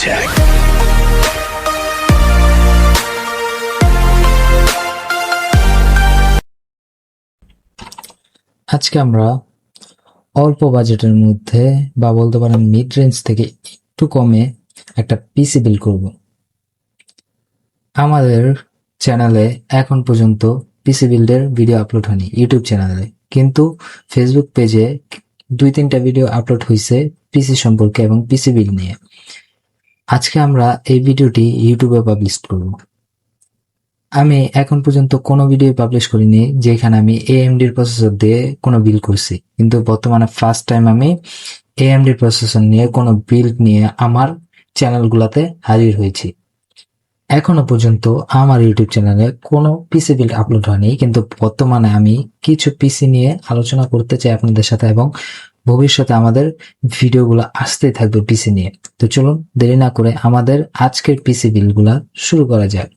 Tech. আজকে আমরা অল্প বাজেটের মধ্যে বা বলতে পারেন মিড রেঞ্জ থেকে একটু কমে একটা পিসি বিল্ড করব। আমাদের চ্যানেলে এখন পর্যন্ত পিসি বিল্ডের ভিডিও আপলোড হয়নি ইউটিউব চ্যানেলে, কিন্তু ফেসবুক পেজে 2-3টা ভিডিও আপলোড হয়েছে পিসি সম্পর্কে এবং পিসি বিল্ড নিয়ে। আজকে আমরা এই ভিডিওটি ইউটিউবে পাবলিশ করব। আমি এখন পর্যন্ত কোনো ভিডিও পাবলিশ করিনি যেখানে আমি এএমডির প্রসেসর দিয়ে কোনো বিল্ড করছি, কিন্তু বর্তমানে ফার্স্ট টাইম আমি এএমডির প্রসেসর নিয়ে কোনো বিল্ড নিয়ে আমার চ্যানেলগুলোতে হাজির হয়েছি। এখনো পর্যন্ত আমার ইউটিউব চ্যানেলে কোনো পিসি বিল্ড আপলোড হয়নি, কিন্তু বর্তমানে আমি কিছু পিসি নিয়ে আলোচনা করতে চাই আপনাদের সাথে এবং ভবিষ্যতে আমাদের ভিডিওগুলো আসতেই থাকবে পিসি নিয়ে। তো চলুন দেরি না করে আমাদের আজকের পিসি বিল্ডগুলো শুরু করা যাক।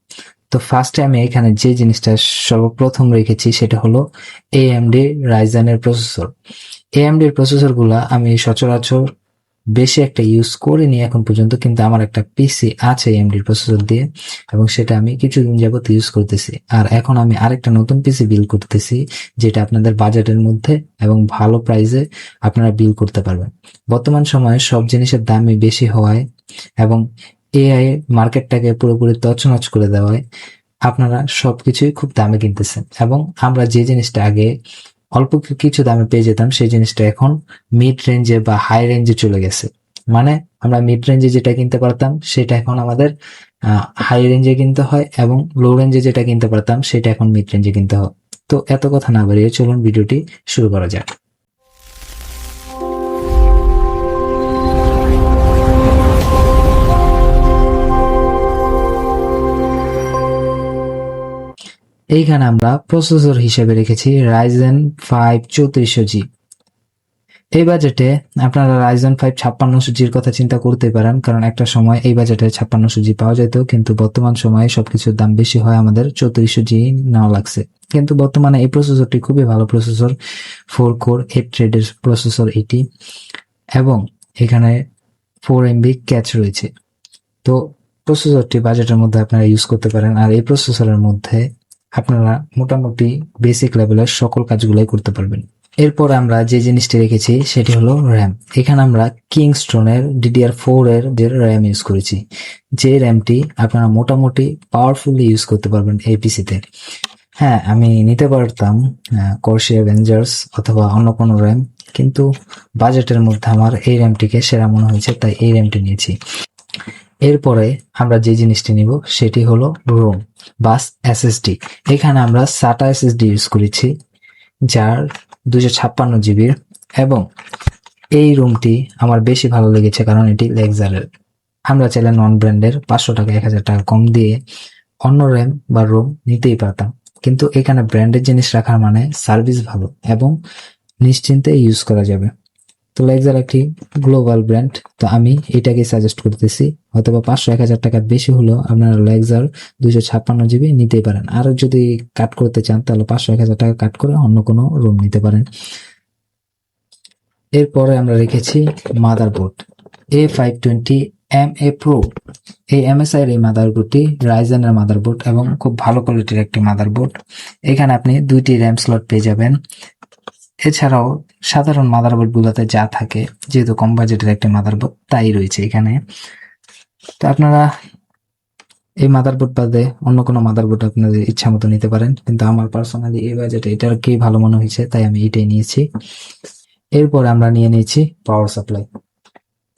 তো ফার্স্টে আমি এখানে যে জিনিসটা সর্বপ্রথম রেখেছি সেটা হলো AMD রাইজেনের প্রসেসর। AMD এর প্রসেসর গুলা আমি সচরাচর বেশি একটা ইউজ করিনি এখন পর্যন্ত, কিন্তু আমার একটা পিসি আছে AMD এর প্রসেসর দিয়ে এবং সেটা আমি কিছুদিন যাবত ইউজ করতেছি। আর এখন আমি আরেকটা নতুন পিসি বিল্ড করতেছি যেটা আপনাদের বাজেটের মধ্যে এবং ভালো প্রাইসে আপনারা বিল্ড করতে পারবেন। বর্তমান সময়ে সব জিনিসের দামই বেশি হওয়ায় এবং এআই মার্কেটটাকে পুরোপুরি তছনছ করে দেওয়ায় আপনারা সবকিছুই খুব দামে কিনতেছেন এবং আমরা যে জিনিসটা আগে অল্প কিছু দামে পেয়ে যেতাম সেই জিনিসটা এখন মিড রেঞ্জে বা হাই রেঞ্জে চলে গেছে। মানে আমরা মিড রেঞ্জে যেটা কিনতে পারতাম সেটা এখন আমাদের হাই রেঞ্জে কিনতে হয় এবং লো রেঞ্জে যেটা কিনতে পারতাম সেটা এখন মিড রেঞ্জে কিনতে হয়। তো এত কথা না বাড়িয়ে চলুন ভিডিওটি শুরু করা যাক। এইখানে আমরা প্রসেসর হিসেবে রেখেছি রাইজেন 5 3400G। এই বাজেটে আপনারা রাইজেন 5 5600G'র কথা চিন্তা করতে পারেন, কারণ একটা সময় এই বাজেটে 5600G পাওয়া যেত, কিন্তু বর্তমান সময়ে সবকিছুর দাম বেশি হয় আমাদের 3400G নেওয়া লাগছে। কিন্তু বর্তমানে এই প্রসেসরটি খুবই ভালো প্রসেসর, 4 কোর 8 থ্রেডের প্রসেসর এটি এবং এখানে 4 MB ক্যাচ রয়েছে। তো প্রসেসরটি বাজেটের মধ্যে আপনারা ইউজ করতে পারেন। আর এই প্রসেসরের মধ্যে আপনারা মোটামুটি বেসিক লেভেলের সকল কাজগুলাই করতে পারবেন। এরপর আমরা যে জিনিসটি রেখেছি সেটি হলো র্যাম। এখানে আমরা কিংস্টোনের DDR4 এর যে র্যাম ইউজ করেছি, যে র্যামটি আপনারা মোটামুটি পাওয়ারফুলি ইউজ করতে পারবেন এই পিসিতে। হ্যাঁ, আমি নিতে পারতাম কর্সিয়া অ্যাভেঞ্জার্স অথবা অন্য কোনো র্যাম, কিন্তু বাজেটের মধ্যে আমার এই র্যামটিকে সেরা মনে হয়েছে, তাই এই র্যামটি নিয়েছি। এরপরে আমরা যে জিনিসটি নিব সেটি হলো রোম বাস SSD। এখানে আমরা SATA SSD ইউজ করেছি যার 256GB এবং এই রুমটি আমার বেশি ভালো লেগেছে কারণ এটি লেক্সারের। আমরা চাইলে নন ব্র্যান্ডের 500 টাকা 1000 টাকা কম দিয়ে অন্য র্যাম বা রোম নিতেই পারতাম, কিন্তু এখানে ব্র্যান্ডের জিনিস রাখার মানে সার্ভিস ভালো এবং নিশ্চিন্তে ইউজ করা যাবে। তো লেক্সার একটি গ্লোবাল ব্র্যান্ড, তো আমি এটাকে সাজেস্ট করতেছি। হয়তোবা 500-1000 টাকা বেশি হলেও আপনারা লেক্সার 256GB নিতেই পারেন। আর যদি কাট করতে চান তাহলে 500-1000 টাকা কাট করে অন্য কোনো রুম নিতে পারেন। এরপরে আমরা রেখেছি মাদারবোর্ড A520MA Pro। এই MSI এর এই মাদারবোর্ডটি রাইজেনের মাদারবোর্ড এবং খুব ভালো কোয়ালিটির একটি মাদারবোর্ড। এখানে আপনি 2টি র্যাম স্লট পেয়ে যাবেন। এছাড়াও সাধারণ মাদারবোর্ড গুলোতে যা থাকে, যেহেতু কম বাজেটের একটি মাদারবোর্ড তাই রয়েছে এখানে। তো আপনারা এই মাদারবোর্ড বাদে অন্য কোনো মাদারবোর্ড আপনাদের ইচ্ছা মতো নিতে পারেন, কিন্তু আমার পার্সোনালি এই বাজেটে এটার কি ভালো মনে হয়েছে তাই আমি এটাই নিয়েছি। এরপর আমরা নিয়ে নিয়েছি পাওয়ার সাপ্লাই।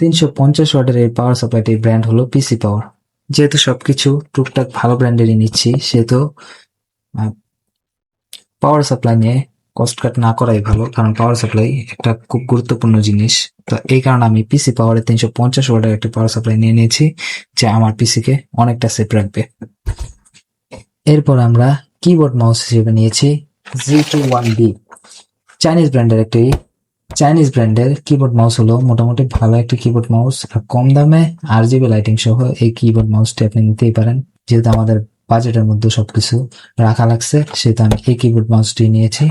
350 ওয়াটের এই পাওয়ার সাপ্লাইটির ব্র্যান্ড হলো পিসি পাওয়ার। যেহেতু সবকিছু টুকটাক ভালো ব্র্যান্ডেরই নিচ্ছি সেহেতু পাওয়ার সাপ্লাই নিয়ে কস্ট কাট না করাই ভালো, কারণ পাওয়ার সাপ্লাই একটা খুব গুরুত্বপূর্ণ জিনিস। তো এই কারণে আমি পিসি পাওয়ারে 350 ওয়াটের একটি পাওয়ার সাপ্লাই নিয়ে নিয়েছি যা আমার পিসিকে অনেকটা সেফ রাখবে। এরপর আমরা কিবোর্ড মাউস হিসেবে নিয়েছি Z21B। চাইনিজ ব্র্যান্ডের কিবোর্ড মাউস হলো মোটামুটি ভালো একটি কিবোর্ড মাউস, আর কম দামে RGB লাইটিং সহ এই কিবোর্ড মাউসটি আপনি নিতেই পারেন। যেহেতু আমাদের বাজেটের মধ্যে সবকিছু রাখা লাগছে সেহেতু আমি এই কিবোর্ড মাউসটি নিয়েছি।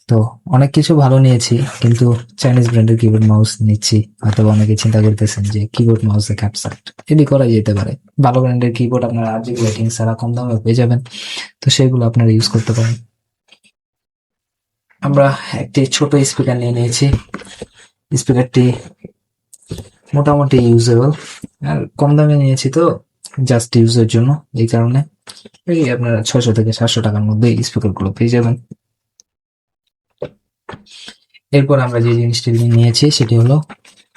তো অনেক কিছু ভালো নিয়েছি, কিন্তু চাইনিজ ব্র্যান্ডের কিবোর্ড মাউস নিচ্ছি। হয়তো অনেকে চিন্তা করতেছেন যে কিবোর্ড মাউসে ক্যাপসাট, এটি করা যেতে পারে। ভালো ব্র্যান্ডের কিবোর্ড আপনারা আরজিবি লাইটিং ছাড়া কম দামে পেয়ে যাবেন, তো সেগুলো আপনারা ইউজ করতে পারেন। আমরা একটি ছোট স্পিকার নিয়ে নিয়েছি। স্পিকারটি মোটামুটি ইউজেবল, আর কম দামে নিয়েছি তো জাস্ট ইউজের জন্য, এই কারণে। এই আপনারা 600 থেকে 700 টাকার মধ্যে স্পিকার গুলো পেয়ে যাবেন। এরপর আমরা যে জিনিসটি নিয়েছি সেটি হলো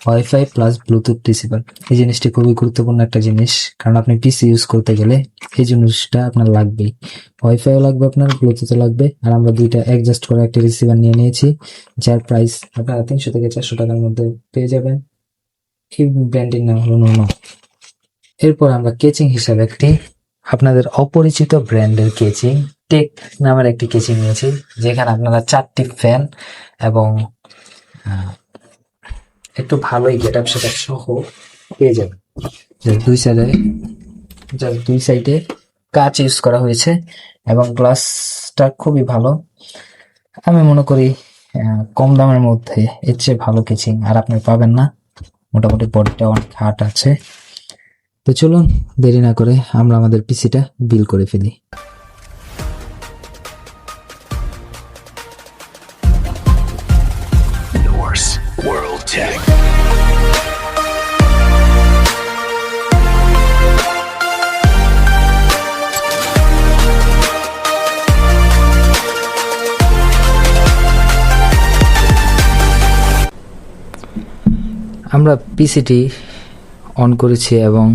ওয়াইফাই প্লাস ব্লুটুথ রিসিভার। এই জিনিসটি খুবই গুরুত্বপূর্ণ একটা জিনিস, কারণ আপনি পিসি ইউজ করতে গেলে এই জিনিসটা আপনার লাগবেই। ওয়াইফাইও লাগবে, আপনার ব্লুটুথও লাগবে। আর আমরা দুইটা অ্যাডজাস্ট করে একটা রিসিভার নিয়ে নিয়েছি, যার প্রাইস আপনারা 300 থেকে 400 টাকার মধ্যে পেয়ে যাবেন। এই ব্র্যান্ডের নাম হলো নোনো। এরপর আমরা কেচিং হিসাবে একটি আপনাদের অপরিচিত ব্র্যান্ডের কেচিং, টেক নামের একটি কেচিং নিয়েছি, যেখানে আপনারা 4টি ফ্যান এবং একটু ভালোই গেটআপ সেটআপ সহ পেয়ে যাবেন। দুই সাইডে কাঁচ ইউজ করা হয়েছে এবং গ্লাসটা খুবই ভালো। আমি মনে করি কম দামের মধ্যে এর চেয়ে ভালো কেচিং আর আপনি পাবেন না। মোটামুটি বডিটা অনেক হার্ড আছে। তো চলুন দেরি না করে আমরা আমাদের পিসিটা বিল করে ফেলি। Norse World Tech. আমরা পিসিটি অন করেছি এবং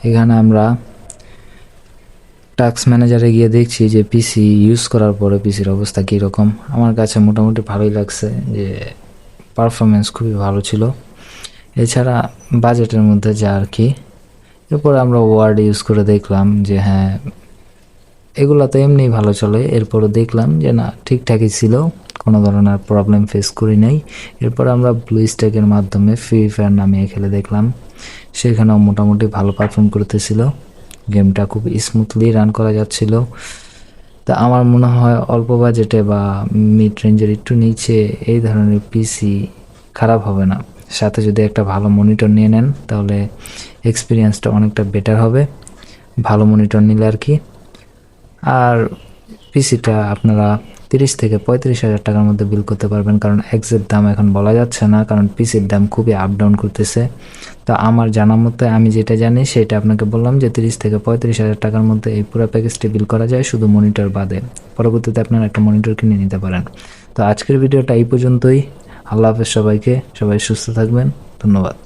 এখানে আমরা টাস্ক ম্যানেজারে গিয়ে দেখছি যে পিসি ইউজ করার পরে পিসির অবস্থা কীরকম। আমার কাছে মোটামুটি ভালোই লাগছে, যে পারফরমেন্স খুবই ভালো ছিল, এছাড়া বাজেটের মধ্যে যা আর কি। এরপর আমরা ওয়ার্ড ইউজ করে দেখলাম যে হ্যাঁ এগুলো তো এমনি ভালো চলে। এরপরও দেখলাম যে না, ঠিকঠাকই ছিল, কোনো ধরনের প্রবলেম ফেস করি নাই। এরপর আমরা ব্লু স্ট্যাকের মাধ্যমে ফ্রি ফায়ার নামিয়ে খেলে দেখলাম, সেখানেও মোটামুটি ভালো পারফর্ম করতেছিল, গেমটা খুব স্মুথলি রান করা যাচ্ছিল। তা আমার মনে হয় অল্প বাজেটে বা মিড রেঞ্জের একটু নিচে এই ধরনের পিসি খারাপ হবে না। সাথে যদি একটা ভালো মনিটর নিয়ে নেন তাহলে এক্সপিরিয়েন্সটা অনেকটা বেটার হবে, ভালো মনিটর নিলে আর কি। আর পিসিটা আপনারা 30 থেকে 35 হাজার টাকার মধ্যে বিল করতে পারবেন, কারণ এক্সাক্ট দাম এখন বলা যাচ্ছে না, কারণ পিসির দাম খুবই আপ ডাউন করতেছে। তো আমার জানা মতে আমি যেটা জানি সেটা আপনাকে বললাম, যে 30 থেকে 35 হাজার টাকার মধ্যে এই পুরো প্যাকেজটি বিল করা যায়, শুধু মনিটর বাদে। পরবর্তীতে আপনারা একটা মনিটর কিনে নিতে পারেন। তো আজকের ভিডিওটা এই পর্যন্তই। আল্লাহ হাফেজ সবাইকে, সবাই সুস্থ থাকবেন, ধন্যবাদ।